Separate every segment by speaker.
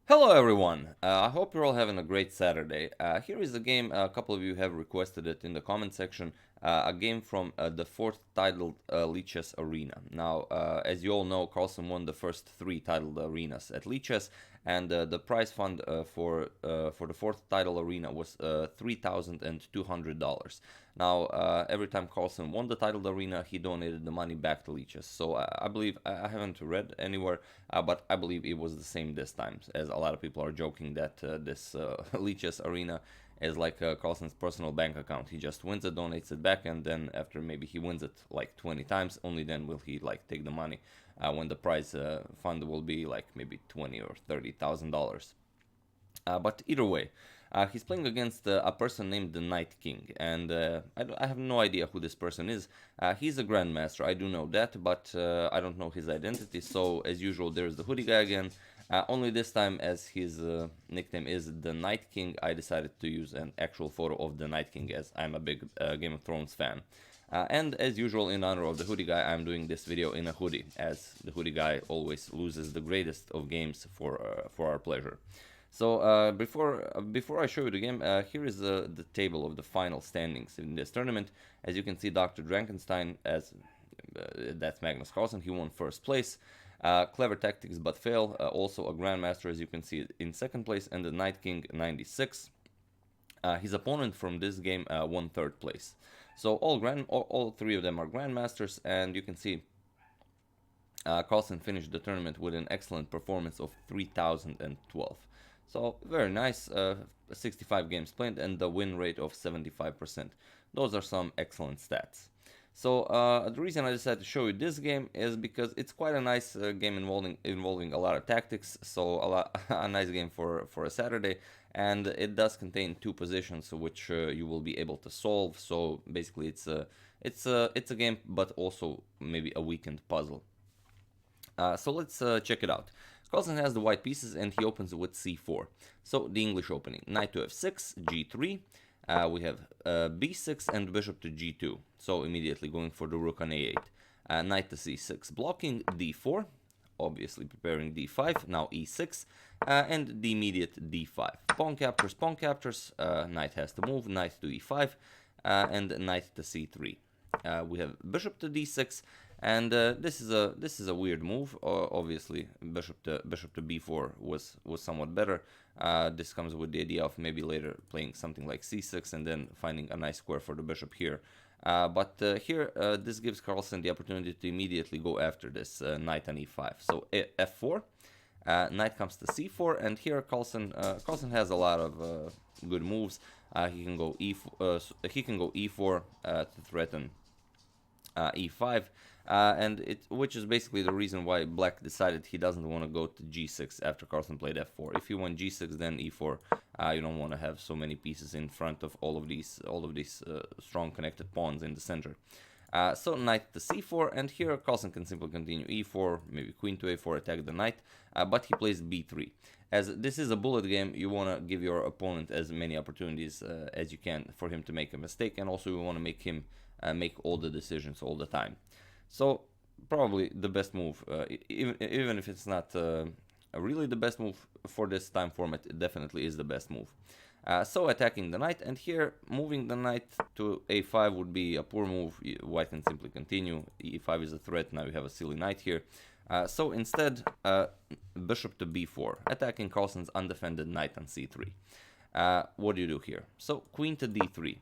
Speaker 1: Hello everyone, I hope you're all having a great Saturday. Here is a game, a couple of you have requested it in the comment section, a game from the fourth titled Lichess Arena. Now, as you all know, Carlsen won the first three titled arenas at Lichess, and the prize fund for the fourth title arena was $3,200. Now, every time Carlsen won the titled arena, he donated the money back to Lichess. So I believe, I haven't read anywhere, but I believe it was the same this time, as a lot of people are joking that this Lichess arena is like Carlsen's personal bank account. He just wins it, donates it back, and then after maybe he wins it like 20 times, only then will he like take the money when the prize fund will be like maybe $20,000 or $30,000. But either way, he's playing against a person named the Night King, and I have no idea who this person is. He's a grandmaster, I do know that, but I don't know his identity. So as usual, there's the hoodie guy again. Only this time, as his nickname is the Night King, I decided to use an actual photo of the Night King, as I'm a big Game of Thrones fan. And as usual, in honor of the hoodie guy, I'm doing this video in a hoodie, as the hoodie guy always loses the greatest of games for our pleasure. So before I show you the game, here is the table of the final standings in this tournament. As you can see, Dr. Drankenstein, as that's Magnus Carlsen, he won first place. Clever Tactics But Fail, also a Grandmaster, as you can see, in second place, and the Night King 96. His opponent from this game won third place. So all three of them are Grandmasters, and you can see Carlsen finished the tournament with an excellent performance of 3012. So very nice, 65 games played and the win rate of 75%. Those are some excellent stats. So the reason I decided to show you this game is because it's quite a nice game involving a lot of tactics. So a nice game for a Saturday, and it does contain two positions which you will be able to solve. So basically, it's a game, but also maybe a weekend puzzle. So let's check it out. Carlsen has the white pieces and he opens with c4. So the English opening, knight to f6, g3. We have b6 and bishop to g2. So immediately going for the rook on a8. Knight to c6, blocking d4. Obviously preparing d5. Now e6 and the immediate d5. Pawn captures. Knight has to move. Knight to e5 and knight to c3. We have bishop to d6. And this is a weird move. Obviously, bishop to b4 was somewhat better. This comes with the idea of maybe later playing something like c6 and then finding a nice square for the bishop here. But here, this gives Carlsen the opportunity to immediately go after this knight on e5. So f4, knight comes to c4, and here Carlsen has a lot of good moves. He can go e4 to threaten e5. Which is basically the reason why Black decided he doesn't want to go to g6 after Carlsen played f4. If you went g6, then e4, you don't want to have so many pieces in front of all of these strong connected pawns in the center. So knight to c4, and here Carlsen can simply continue e4, maybe queen to a4, attack the knight, but he plays b3. As this is a bullet game, you want to give your opponent as many opportunities as you can for him to make a mistake, and also you want to make him make all the decisions all the time. So probably the best move, even if it's not really the best move for this time format, it definitely is the best move. So attacking the knight, and here moving the knight to a5 would be a poor move. White can simply continue. e5 is a threat. Now you have a silly knight here. So instead, bishop to b4, attacking Carlsen's undefended knight on c3. What do you do here? So queen to d3.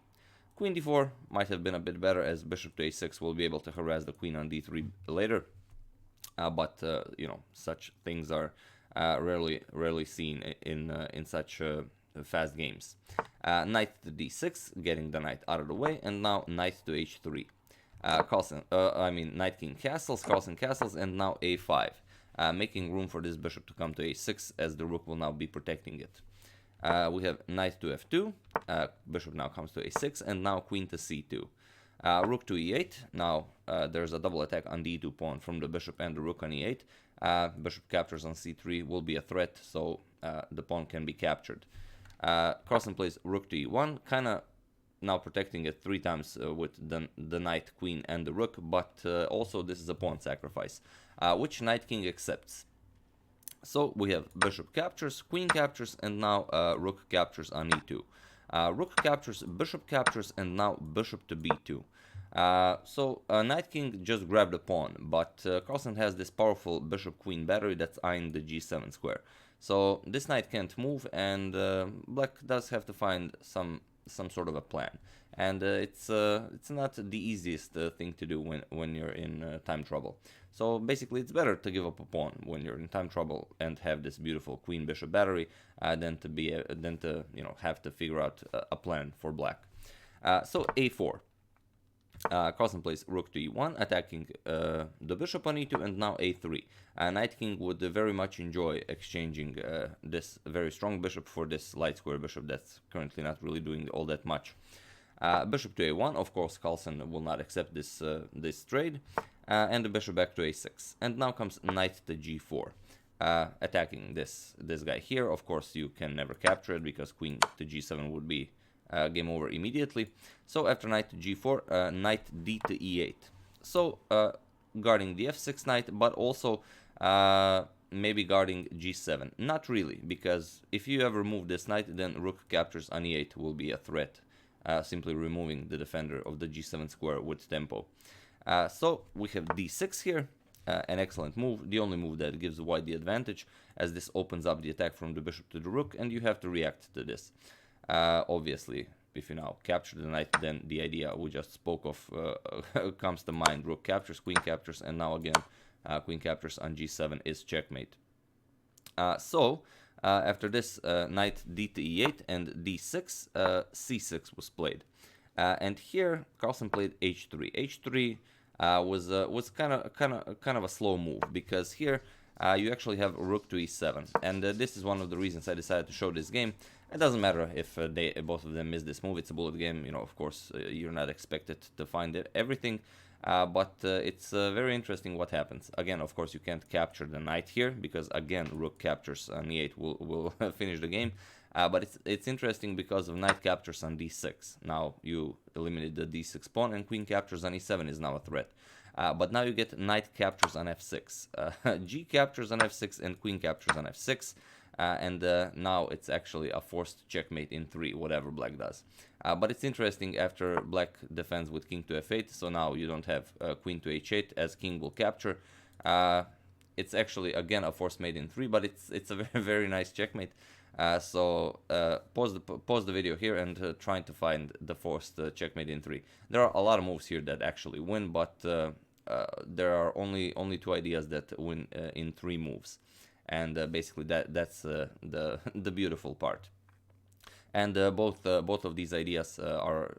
Speaker 1: Queen d4 might have been a bit better, as bishop to a6 will be able to harass the queen on d3 later. But you know, such things are rarely seen in such fast games. Knight to d6, getting the knight out of the way, and now knight to h3. Knight king castles, Carlsen castles, and now a5, making room for this bishop to come to a6, as the rook will now be protecting it. We have knight to f2, bishop now comes to a6, and now queen to c2. Rook to e8, now there's a double attack on the e2 pawn from the bishop and the rook on e8. Bishop captures on c3 will be a threat, so the pawn can be captured. Carlsen plays rook to e1, kind of now protecting it three times with the knight, queen, and the rook, but also this is a pawn sacrifice, which Night King accepts. So we have bishop captures, queen captures, and now rook captures on e2. Rook captures, bishop captures, and now bishop to b2. So knight king just grabbed a pawn, but Carlsen has this powerful bishop queen battery that's eyeing the g7 square. So this knight can't move, and black does have to find some sort of a plan. And it's not the easiest thing to do when you're in time trouble. So basically, it's better to give up a pawn when you're in time trouble and have this beautiful queen bishop battery than to have to figure out a plan for black. So a4. Carlsen plays rook to e1, attacking the bishop on e2, and now a3. Knight king would very much enjoy exchanging this very strong bishop for this light square bishop that's currently not really doing all that much. Bishop to a1, of course, Carlsen will not accept this trade, and the bishop back to a6. And now comes knight to g4, attacking this guy here. Of course, you can never capture it because queen to g7 would be game over immediately. So after knight to g4, knight d to e8. So guarding the f6 knight, but also maybe guarding g7. Not really, because if you ever move this knight, then rook captures on e8 will be a threat, simply removing the defender of the g7 square with tempo. So we have d6 here, an excellent move, the only move that gives white the advantage, as this opens up the attack from the bishop to the rook, and you have to react to this. Obviously, if you now capture the knight, then the idea we just spoke of comes to mind. Rook captures, queen captures, and now again, queen captures on g7 is checkmate. So after this, knight d to e8 and d6, c6 was played. And here, Carlsen played h3. h3 was kind of a slow move, because here you actually have rook to e7, and this is one of the reasons I decided to show this game. It doesn't matter if both of them miss this move. It's a bullet game, of course, you're not expected to find everything, but it's very interesting what happens. Again, of course, you can't capture the knight here, because again, rook captures on e8 will finish the game. But it's interesting because of knight captures on d6. Now you eliminate the d6 pawn, and queen captures on e7 is now a threat. But now you get knight captures on f6, g captures on f6, and queen captures on f6. And now it's actually a forced checkmate in 3, whatever black does. But it's interesting after black defends with king to f8, so now you don't have queen to h8, as king will capture. It's actually, again, a forced mate in 3, but it's a very, very nice checkmate. So pause the video here and trying to find the forced checkmate in 3. There are a lot of moves here that actually win, but there are only 2 ideas that win in 3 moves. And basically that's the beautiful part. And both of these ideas are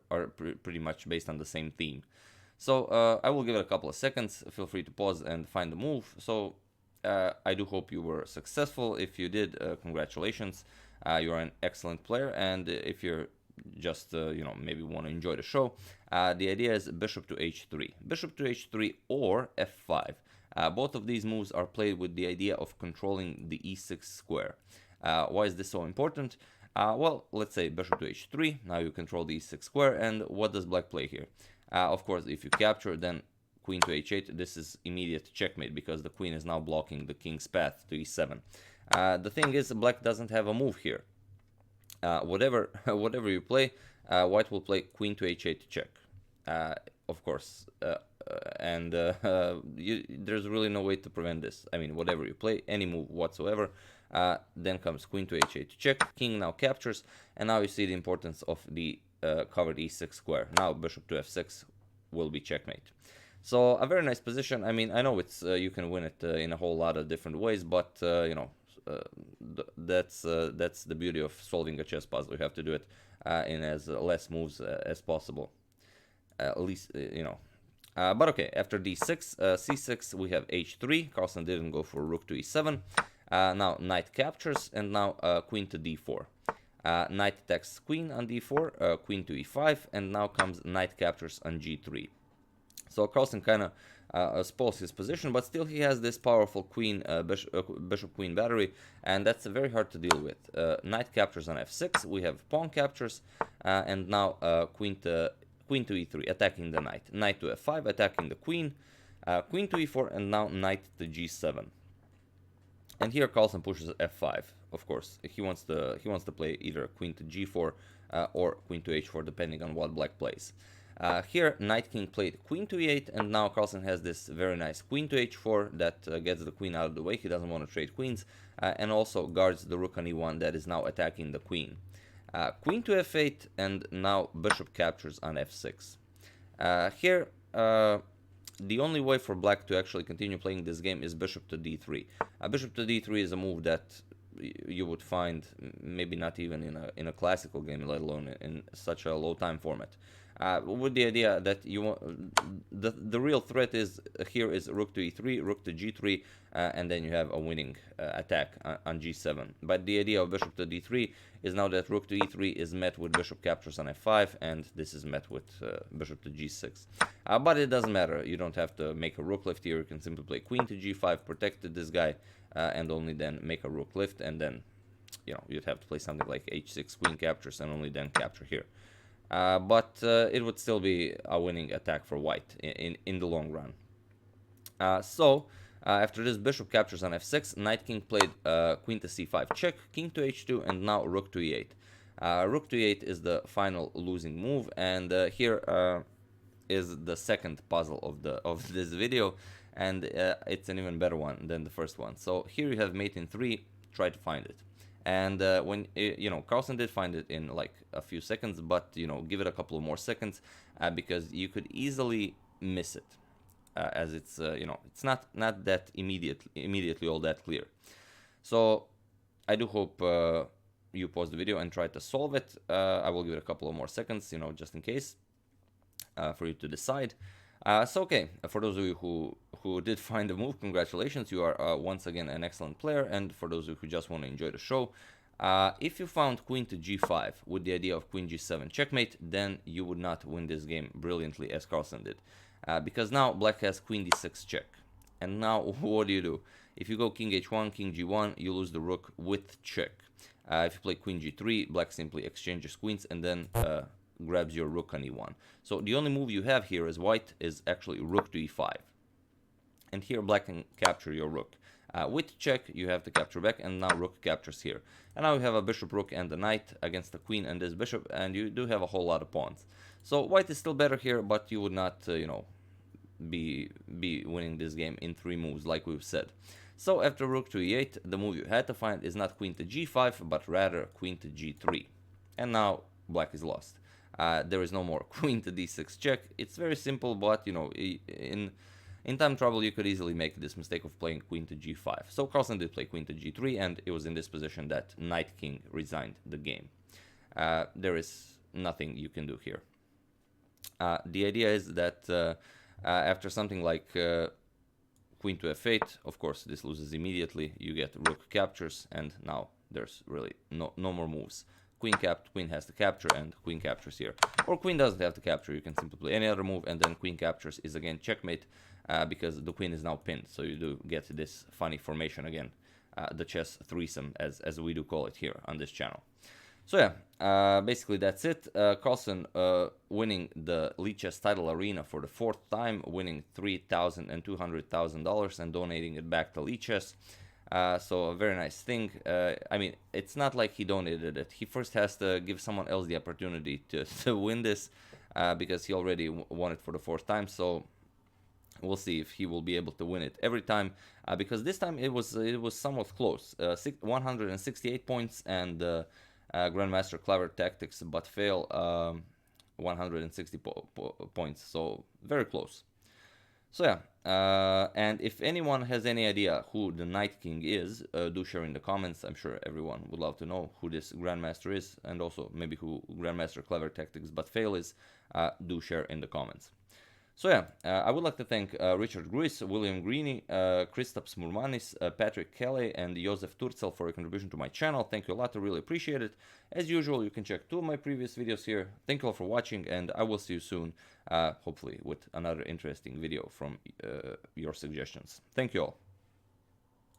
Speaker 1: pretty much based on the same theme. So I will give it a couple of seconds. Feel free to pause and find the move. So I do hope you were successful. If you did, congratulations. You're an excellent player. And if you're just maybe want to enjoy the show, the idea is bishop to h3 or f5. Both of these moves are played with the idea of controlling the e6 square. Why is this so important? Well, let's say bishop to h3. Now you control the e6 square, and what does black play here? Of course, if you capture, then queen to h8. This is immediate checkmate, because the queen is now blocking the king's path to e7. The thing is, black doesn't have a move here. Whatever you play, white will play queen to h8 to check. Of course. And there's really no way to prevent this. I mean, whatever you play, any move whatsoever, then comes queen to h8 to check, king now captures, and now you see the importance of the covered e6 square. Now bishop to f6 will be checkmate. So a very nice position. I mean, I know it's you can win it in a whole lot of different ways, but that's the beauty of solving a chess puzzle. You have to do it in as less moves as possible. At least But okay, after d6, c6, we have h3. Carlsen didn't go for rook to e7. Now knight captures, and now queen to d4. Knight attacks queen on d4, queen to e5, and now comes knight captures on g3. So Carlsen kind of spoils his position, but still he has this powerful queen bishop-queen battery, and that's very hard to deal with. Knight captures on f6, we have pawn captures, and now queen to e3, attacking the knight. Knight to f5, attacking the queen. Queen to e4, and now knight to g7. And here Carlsen pushes f5. Of course, he wants to play either queen to g4 or queen to h4, depending on what black plays. Here Knight King played queen to e8, and now Carlsen has this very nice queen to h4 that gets the queen out of the way. He doesn't want to trade queens, and also guards the rook on e1 that is now attacking the queen. Queen to f8, and now bishop captures on f6. Here, the only way for black to actually continue playing this game is bishop to d3. Bishop to d3 is a move that you would find maybe not even in a classical game, let alone in such a low time format. With the idea that you want the real threat is here is rook to e3, rook to g3, and then you have a winning attack on g7. But the idea of bishop to d3 is now that rook to e3 is met with bishop captures on f5, and this is met with bishop to g6. But it doesn't matter. You don't have to make a rook lift here. You can simply play queen to g5, protect this guy, and only then make a rook lift, and then you'd have to play something like h6, queen captures, and only then capture here. But it would still be a winning attack for white in the long run. After this bishop captures on f6, Knight King played queen to c5 check, king to h2, and now rook to e8. Rook to e8 is the final losing move, and here is the second puzzle of this video, and it's an even better one than the first one. So here you have mate in 3, try to find it. And when Carlsen did find it in like a few seconds, but give it a couple of more seconds because you could easily miss it, as it's it's not that immediately all that clear. So I do hope you pause the video and try to solve it. I will give it a couple of more seconds, just in case, for you to decide. So okay, for those of you who did find the move, congratulations, you are once again an excellent player. And for those of you who just want to enjoy the show, if you found queen to g5 with the idea of queen g7 checkmate, then you would not win this game brilliantly as Carlsen did, because now black has queen d6 check. And now what do? If you go king h1, king g1, you lose the rook with check. If you play queen g3, black simply exchanges queens and then grabs your rook on e1. So the only move you have here as white is actually rook to e5. And here black can capture your rook. With check, you have to capture back, and now rook captures here. And now you have a bishop, rook, and a knight against the queen and this bishop, and you do have a whole lot of pawns. So white is still better here, but you would not, be winning this game in 3 moves, like we've said. So after rook to e8, the move you had to find is not queen to g5, but rather queen to g3. And now black is lost. There is no more queen to d6 check. It's very simple, but in time trouble you could easily make this mistake of playing queen to g5. So Carlsen did play queen to g3, and it was in this position that Knight King resigned the game. There is nothing you can do here. The idea is that after something like queen to f8, of course this loses immediately. You get rook captures, and now there's really no more moves. Queen has to capture, and queen captures here. Or queen doesn't have to capture, you can simply play any other move, and then queen captures is again checkmate, because the queen is now pinned. So you do get this funny formation again, the chess threesome, as we do call it here on this channel. So yeah, basically that's it. Carlsen winning the Lichess title arena for the 4th time, winning $3,000 and $200,000 and donating it back to Lichess. So a very nice thing. I mean, it's not like he donated it. He first has to give someone else the opportunity to win this, because he already won it for the 4th time. So we'll see if he will be able to win it every time, because this time it was somewhat close. 168 points, and Grandmaster Clever Tactics but fail 160 points. So very close. So yeah, and if anyone has any idea who the Knight King is, do share in the comments. I'm sure everyone would love to know who this Grandmaster is, and also maybe who Grandmaster Clever Tactics but fail is. Do share in the comments. So yeah, I would like to thank Richard Gruis, William Greeny, Kristaps Murmanis, Patrick Kelly, and Josef Turcel for your contribution to my channel. Thank you a lot, I really appreciate it. As usual, you can check 2 of my previous videos here. Thank you all for watching, and I will see you soon, hopefully with another interesting video from your suggestions. Thank you all.